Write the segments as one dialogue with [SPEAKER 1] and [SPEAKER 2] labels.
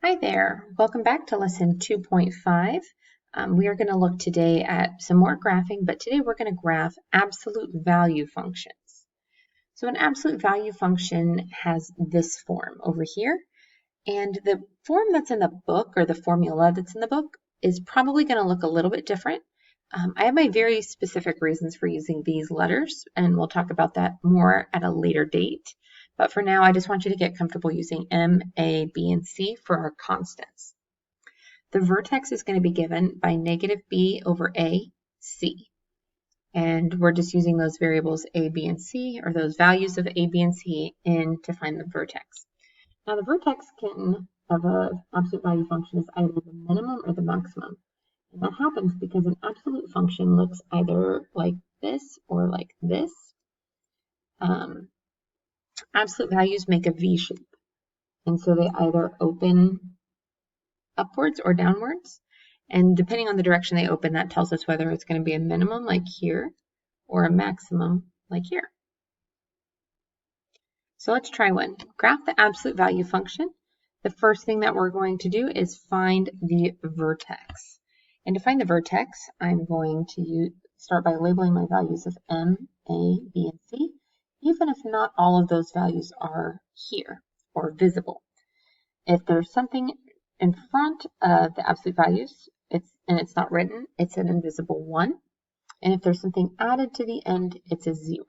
[SPEAKER 1] Hi there, welcome back to lesson 2.5. We are going to look today at some more graphing, but today we're going to graph absolute value functions. So an absolute value function has this form over here, and the form that's in the book, or the formula that's in the book, is probably going to look a little bit different. I have my very specific reasons for using these letters, and we'll talk about that more at a later date. But for now, I just want you to get comfortable using M, A, B, and C for our constants. The vertex is going to be given by negative B over A, C. And we're just using those variables A, B, and C, or those values of A, B, and C in to find the vertex. Now the vertex of an absolute value function is either the minimum or the maximum. And that happens because an absolute function looks either like this or like this. Absolute values make a V shape. And so they either open upwards or downwards. And depending on the direction they open, that tells us whether it's going to be a minimum like here or a maximum like here. So let's try one. Graph the absolute value function. The first thing that we're going to do is find the vertex. And to find the vertex, I'm going to start by labeling my values of M, A, B, and C, even if not all of those values are here or visible. If there's something in front of the absolute values and it's not written, it's an invisible 1. And if there's something added to the end, it's a 0.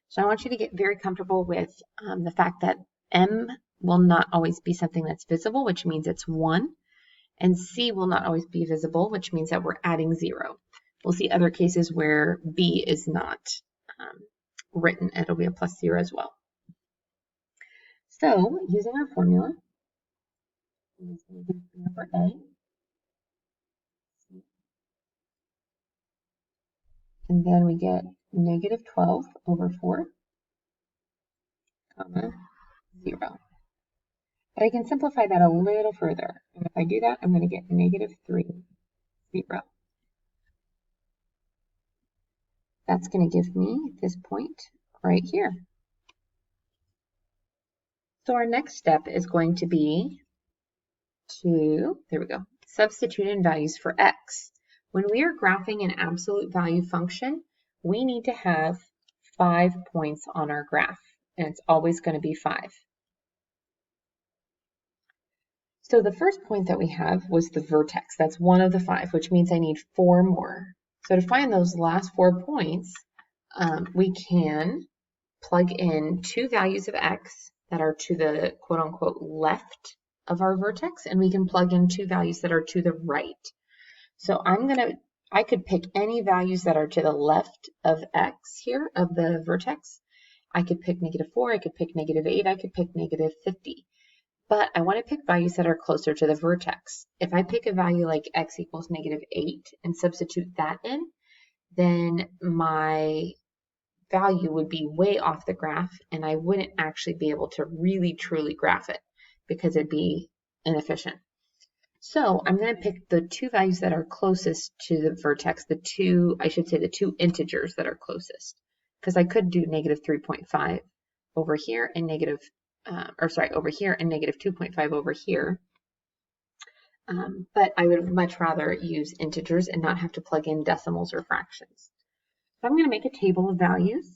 [SPEAKER 1] So I want you to get very comfortable with the fact that M will not always be something that's visible, which means it's 1. And C will not always be visible, which means that we're adding 0. We'll see other cases where B is not written. It'll be a plus 0 as well. So using our formula, is going to give B over A. And then we get negative 12 over 4, comma, 0. But I can simplify that a little further. And if I do that, I'm going to get negative 3, 0. That's going to give me this point right here. So our next step is going to be there we go, substitute in values for x. When we are graphing an absolute value function, we need to have 5 points on our graph, and it's always going to be 5. So the first point that we have was the vertex. That's one of the 5, which means I need 4 more. So to find those last 4 points, we can plug in 2 values of x that are to the quote-unquote left of our vertex, and we can plug in 2 values that are to the right. So I could pick any values that are to the left of x here, of the vertex. I could pick negative 4, I could pick negative 8, I could pick negative 50. But I want to pick values that are closer to the vertex. If I pick a value like x equals negative 8 and substitute that in, then my value would be way off the graph, and I wouldn't actually be able to really truly graph it because it'd be inefficient. So I'm going to pick the 2 values that are closest to the vertex, the 2 integers that are closest, because I could do negative 3.5 over here and over here and negative 2.5 over here. But I would much rather use integers and not have to plug in decimals or fractions. So I'm going to make a table of values.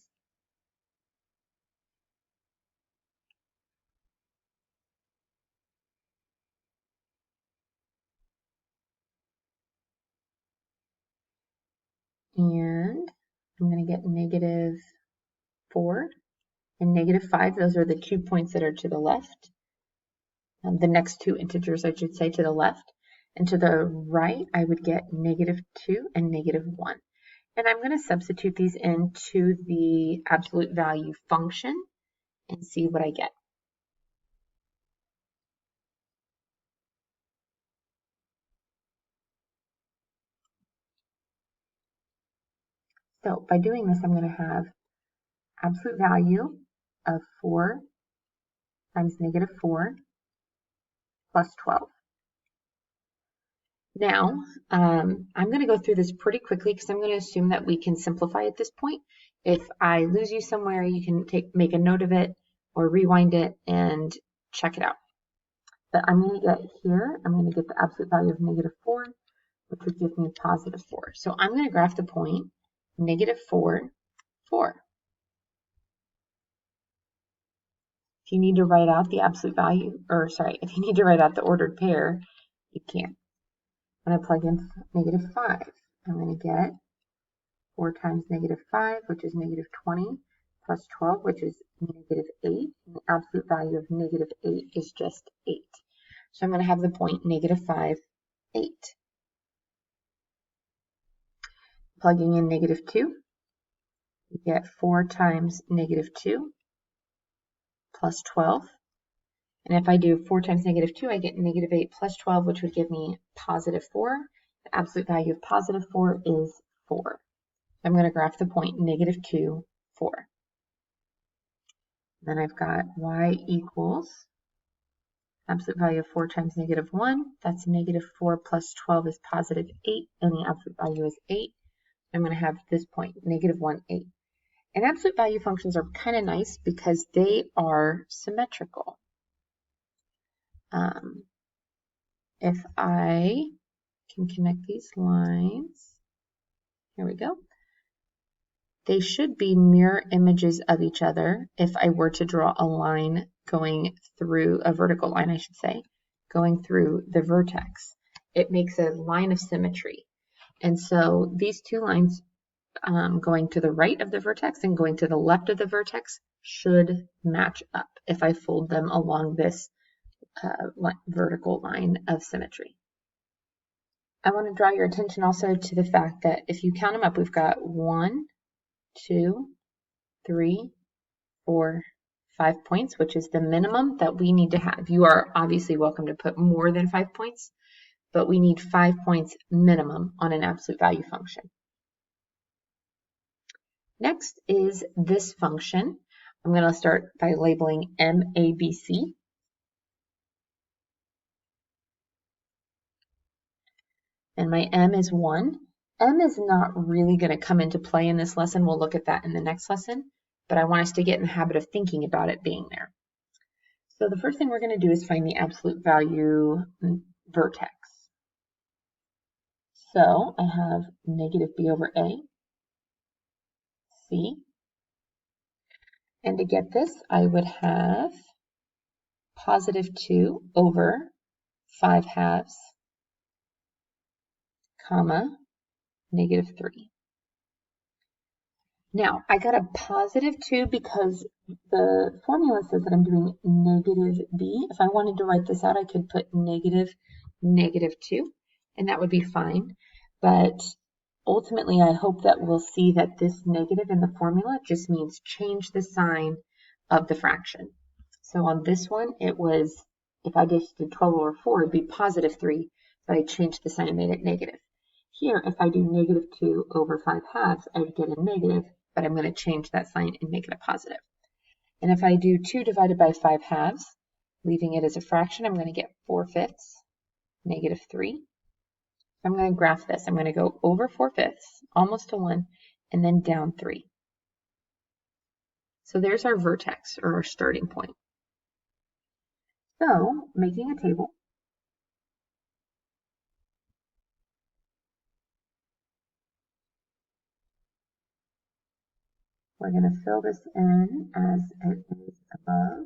[SPEAKER 1] And I'm going to get negative 4 and negative 5. Those are the 2 points that are to the left. The next 2 integers, I should say, to the left. And to the right, I would get negative 2 and negative 1. And I'm going to substitute these into the absolute value function and see what I get. So by doing this, I'm going to have absolute value of 4 times negative 4 plus 12. Now, I'm going to go through this pretty quickly because I'm going to assume that we can simplify at this point. If I lose you somewhere, you can make a note of it or rewind it and check it out. But I'm going to get here, I'm going to get the absolute value of negative 4, which would give me positive 4. So I'm going to graph the point negative 4, 4. If you need to write out the absolute value, or sorry, if you need to write out the ordered pair, you can. When I plug in negative 5, I'm going to get 4 times negative 5, which is negative 20, plus 12, which is negative 8. And the absolute value of negative 8 is just 8. So I'm going to have the point negative 5, 8. Plugging in negative 2, you get 4 times negative 2 plus 12. And if I do 4 times negative 2, I get negative 8 plus 12, which would give me positive 4. The absolute value of positive 4 is 4. So I'm going to graph the point negative 2, 4. Then I've got y equals absolute value of 4 times negative 1. That's negative 4 plus 12 is positive 8, and the absolute value is 8. I'm going to have this point, negative 1, 8. And absolute value functions are kind of nice because they are symmetrical. If I can connect these lines, here we go. They should be mirror images of each other if I were to draw a line going through, a vertical line I should say, going through the vertex. It makes a line of symmetry. And so these two lines going to the right of the vertex and going to the left of the vertex should match up if I fold them along this vertical line of symmetry. I want to draw your attention also to the fact that if you count them up, we've got 1, 2, 3, 4, 5 points, which is the minimum that we need to have. You are obviously welcome to put more than 5 points, but we need 5 points minimum on an absolute value function. Next is this function. I'm going to start by labeling MABC. And my M is 1. M is not really going to come into play in this lesson. We'll look at that in the next lesson, but I want us to get in the habit of thinking about it being there. So the first thing we're going to do is find the absolute value vertex. So I have negative b over a, c, and to get this, I would have positive 2 over 5 halves, comma, negative 3. Now, I got a positive 2 because the formula says that I'm doing negative b. If I wanted to write this out, I could put negative 2, and that would be fine. But ultimately, I hope that we'll see that this negative in the formula just means change the sign of the fraction. So on this one, it was, if I just did 12 over 4, it'd be positive 3, but I changed the sign and made it negative. Here, if I do negative 2 over 5 halves, I would get a negative, but I'm going to change that sign and make it a positive. And if I do 2 divided by 5 halves, leaving it as a fraction, I'm going to get 4/5, negative 3. I'm going to graph this. I'm going to go over 4/5, almost to 1, and then down 3. So there's our vertex, or our starting point. So, making a table. We're going to fill this in as it is above.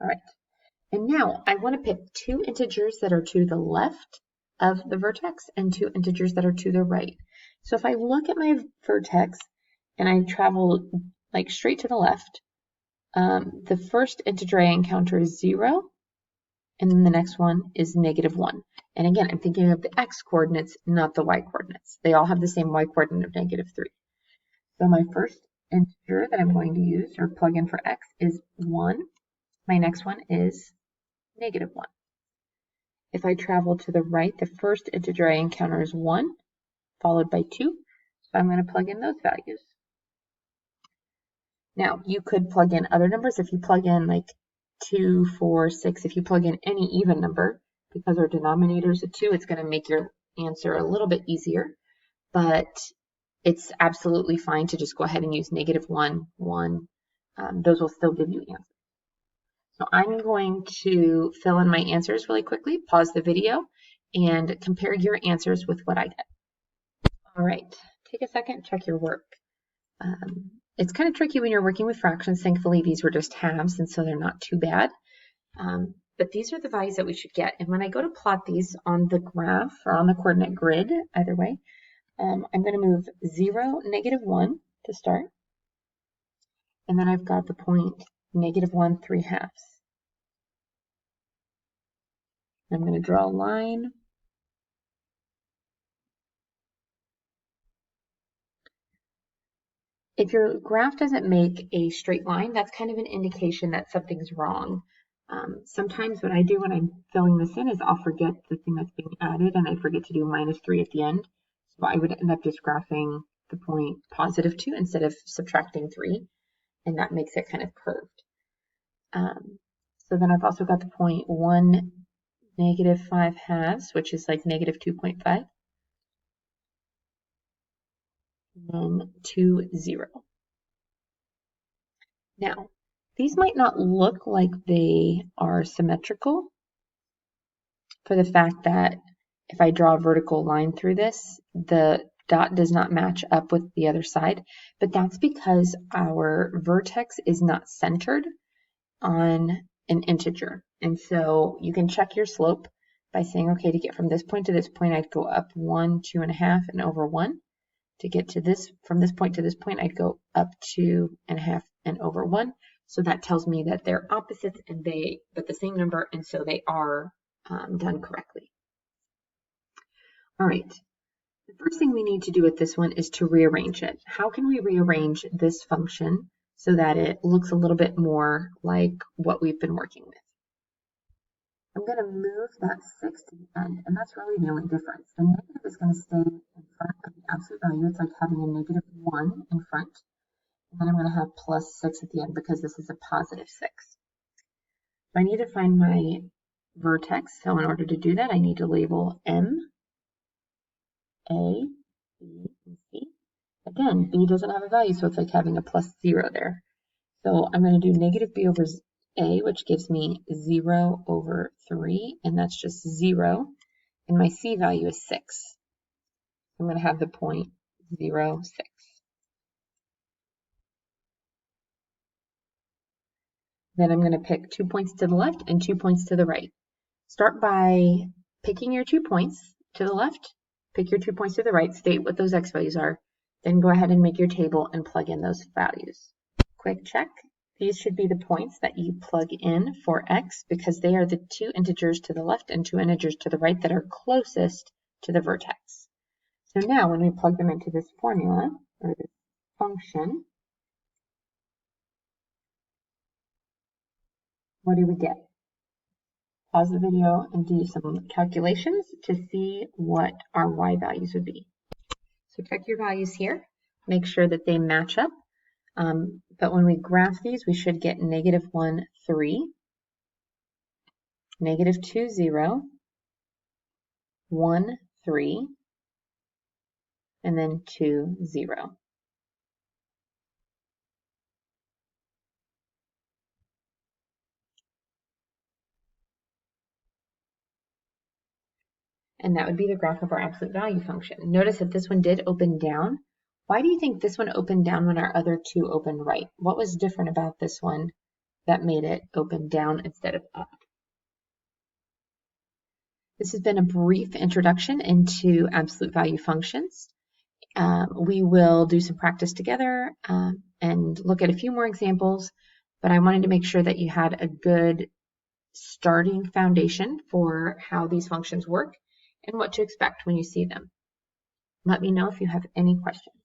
[SPEAKER 1] All right. And now I want to pick 2 integers that are to the left of the vertex and 2 integers that are to the right. So if I look at my vertex and I travel like straight to the left, the first integer I encounter is 0, and then the next one is negative 1. And again, I'm thinking of the x coordinates, not the y coordinates. They all have the same y coordinate of negative 3. So my first integer that I'm going to use or plug in for x is 1. My next one is negative 1. If I travel to the right, the first integer I encounter is 1, followed by 2. So I'm going to plug in those values. Now, you could plug in other numbers. If you plug in like 2, 4, 6, if you plug in any even number, because our denominator is a 2, it's going to make your answer a little bit easier. But it's absolutely fine to just go ahead and use negative 1, 1, those will still give you answers. So I'm going to fill in my answers really quickly, pause the video, and compare your answers with what I get. All right, take a second, check your work. It's kind of tricky when you're working with fractions. Thankfully, these were just halves, and so they're not too bad. But these are the values that we should get. And when I go to plot these on the graph or on the coordinate grid, either way, I'm going to move 0, -1 to start. And then I've got the point -1, 3/2. I'm going to draw a line. If your graph doesn't make a straight line, that's kind of an indication that something's wrong. Sometimes what I do when I'm filling this in is I'll forget the thing that's being added and I forget to do -3 at the end. So I would end up just graphing the point +2 instead of subtracting 3, and that makes it kind of curved. So then I've also got the point 1, -5/2, which is like -2.5. And then 2, 0. Now, these might not look like they are symmetrical for the fact that if I draw a vertical line through this, the dot does not match up with the other side, but that's because our vertex is not centered on an integer. And so you can check your slope by saying, okay, to get from this point to this point, I'd go up 1, 2.5, and over 1. To get to this, from this point to this point, I'd go up 2.5 and over 1. So that tells me that they're opposites and but the same number, and so they are done correctly. All right, the first thing we need to do with this one is to rearrange it. How can we rearrange this function so that it looks a little bit more like what we've been working with? I'm going to move that 6 to the end, and that's really the only difference. The negative is going to stay in front of the absolute value. It's like having a -1 in front, and then I'm going to have +6 at the end because this is a +6. So I need to find my vertex. So in order to do that, I need to label M, A, B, and C. Again, B doesn't have a value, so it's like having a +0 there. So I'm going to do -B over A, which gives me 0 over 3, and that's just 0. And my C value is 6. I'm going to have the point 0, 6. Then I'm going to pick 2 points to the left and 2 points to the right. Start by picking your 2 points to the left, pick your 2 points to the right, state what those x values are, then go ahead and make your table and plug in those values. Quick check. These should be the points that you plug in for x because they are the 2 integers to the left and 2 integers to the right that are closest to the vertex. So now when we plug them into this formula, or this function, what do we get? Pause the video and do some calculations to see what our y values would be. So check your values here. Make sure that they match up. But when we graph these, we should get -1, 3, -2, 0, 1, 3, and then 2, 0. And that would be the graph of our absolute value function. Notice that this one did open down. Why do you think this one opened down when our other two opened right? What was different about this one that made it open down instead of up? This has been a brief introduction into absolute value functions. We will do some practice together and look at a few more examples, but I wanted to make sure that you had a good starting foundation for how these functions work and what to expect when you see them. Let me know if you have any questions.